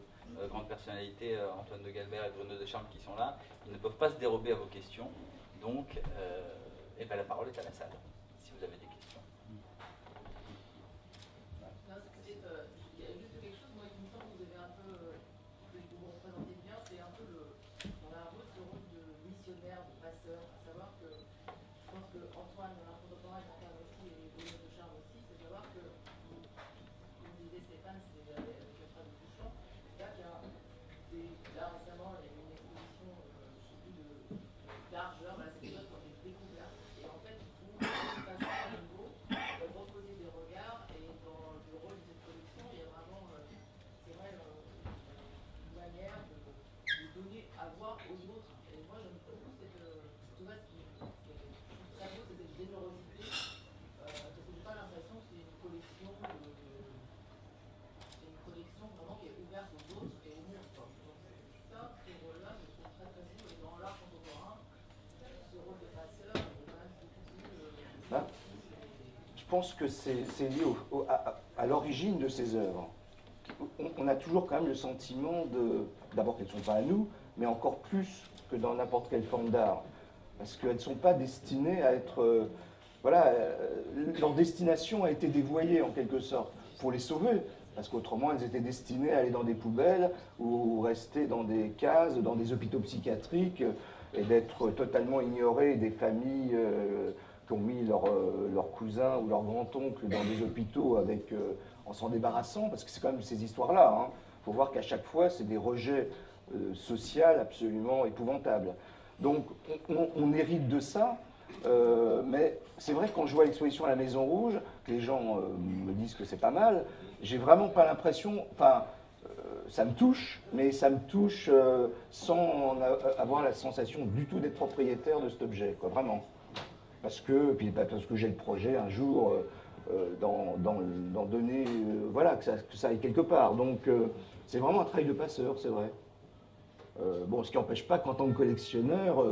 grandes personnalités, Antoine de Galbert et Bruno de Charme, qui sont là. Ils ne peuvent pas se dérober à vos questions. Donc, la parole est à la salle, si vous avez des questions. Il y a juste quelque chose, moi, qui me semble que vous avez un peu, que vous représentez bien, c'est un peu on a un peu ce rôle de missionnaire, de passeur, à savoir que je pense que Antoine, l'un contemporain, incarne aussi, et Bruno de Charme aussi, c'est savoir que, comme disait Stéphane, c'est avec la phrase de Bouchon, c'est-à-dire qu'il y a là récemment, il y a eu une exposition, je ne sais plus, d'Argeur, voilà, c'est des œuvres qui ont été découvertes, et en fait, vous passez à nouveau, reposer des regards, et dans le rôle de cette collection, il y a vraiment, c'est vrai, une manière de donner à voir aux autres. Et moi, j'aime beaucoup cette, tu vois, ce qui est très beau, c'est cette générosité, parce que j'ai pas l'impression que c'est une collection vraiment qui est ouverte aux autres et au monde, quoi. Donc ça, ce rôle-là, je trouve très très beau, et dans l'art contemporain, ce rôle de passeur est quand même beaucoup plus... Je pense que c'est lié à l'origine de ces œuvres. On a toujours quand même le sentiment d'abord qu'elles ne sont pas à nous, mais encore plus que dans n'importe quelle forme d'art. Parce qu'elles ne sont pas destinées à être... leur destination a été dévoyée en quelque sorte. Il faut les sauver, parce qu'autrement elles étaient destinées à aller dans des poubelles ou rester dans des cases, dans des hôpitaux psychiatriques et d'être totalement ignorées des familles qui ont mis leurs cousins ou leurs grands-oncles dans des hôpitaux en s'en débarrassant, parce que c'est quand même ces histoires-là. Il faut voir qu'à chaque fois, c'est des rejets sociaux absolument épouvantables. Donc, on hérite de ça, mais c'est vrai que quand je vois l'exposition à la Maison Rouge, que les gens me disent que c'est pas mal, j'ai vraiment pas l'impression... ça me touche, mais ça me touche sans avoir la sensation du tout d'être propriétaire de cet objet, quoi, vraiment. Parce que j'ai le projet un jour d'en donner, que ça aille quelque part. Donc c'est vraiment un travail de passeur, c'est vrai. Ce qui n'empêche pas qu'en tant que collectionneur,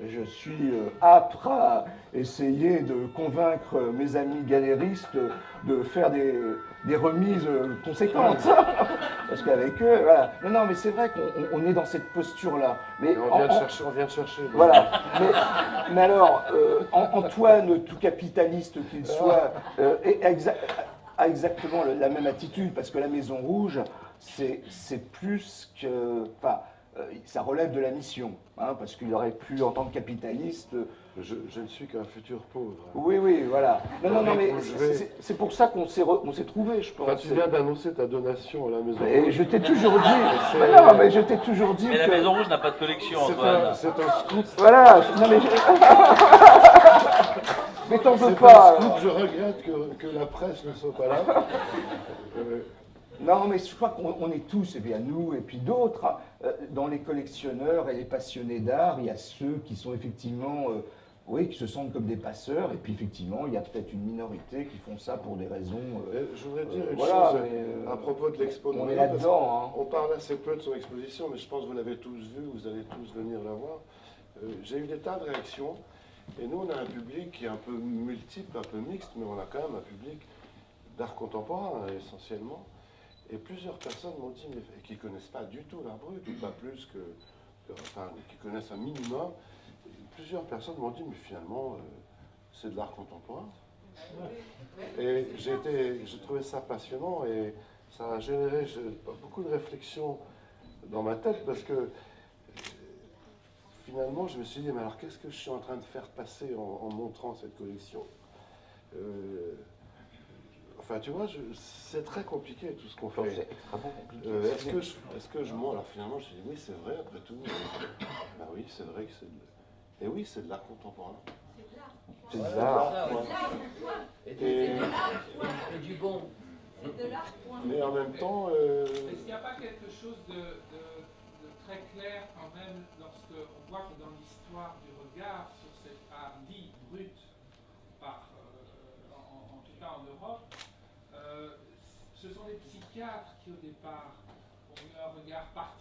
je suis âpre à essayer de convaincre mes amis galéristes de faire des remises conséquentes. Parce qu'avec eux, voilà. Non, mais c'est vrai qu'on est dans cette posture-là. Mais on vient de chercher. Voilà. Mais alors, Antoine, tout capitaliste qu'il soit, a exactement la même attitude, parce que la Maison Rouge, c'est plus que... ça relève de la mission, parce qu'il aurait pu, en tant que capitaliste... Je ne suis qu'un futur pauvre. Oui, voilà. Non, mais c'est pour ça qu'on s'est trouvés, je pense. Enfin, tu viens d'annoncer ta donation à la Maison Rouge. Et je t'ai toujours dit... je t'ai toujours dit mais la Maison Rouge n'a pas de collection, Antoine. C'est un scoop. Voilà, non mais... mais t'en veux pas. Je regrette que la presse ne soit pas là. Non, mais je crois qu'on est tous, et bien nous, et puis d'autres, dans les collectionneurs et les passionnés d'art, il y a ceux qui sont effectivement, qui se sentent comme des passeurs, et puis effectivement, il y a peut-être une minorité qui font ça pour des raisons... je voudrais dire une chose à propos de l'expo. On est là-dedans. On parle assez peu de son exposition, mais je pense que vous l'avez tous vu, vous allez tous venir la voir. J'ai eu des tas de réactions, et nous, on a un public qui est un peu multiple, un peu mixte, mais on a quand même un public d'art contemporain, essentiellement. Et plusieurs personnes m'ont dit, mais qui ne connaissent pas du tout l'art brut, ou pas plus qui connaissent un minimum. Plusieurs personnes m'ont dit, mais finalement, c'est de l'art contemporain. Et j'ai trouvé ça passionnant, et ça a généré beaucoup de réflexions dans ma tête, parce que finalement, je me suis dit, mais alors qu'est-ce que je suis en train de faire passer en montrant cette collection ? Enfin, tu vois, c'est très compliqué tout ce qu'on fait. C'est extrêmement compliqué. Est-ce que je mens ? Alors finalement, je me suis dit, oui, c'est vrai, après tout. Ben oui, c'est vrai que c'est de... Et oui, c'est de l'art contemporain. C'est de l'art. Et du bon. C'est de l'art, point. Mais en même temps... Est-ce qu'il n'y a pas quelque chose de très clair quand même lorsqu'on voit que dans l'histoire du regard, psychiatres qui, au départ, ont eu un regard particulier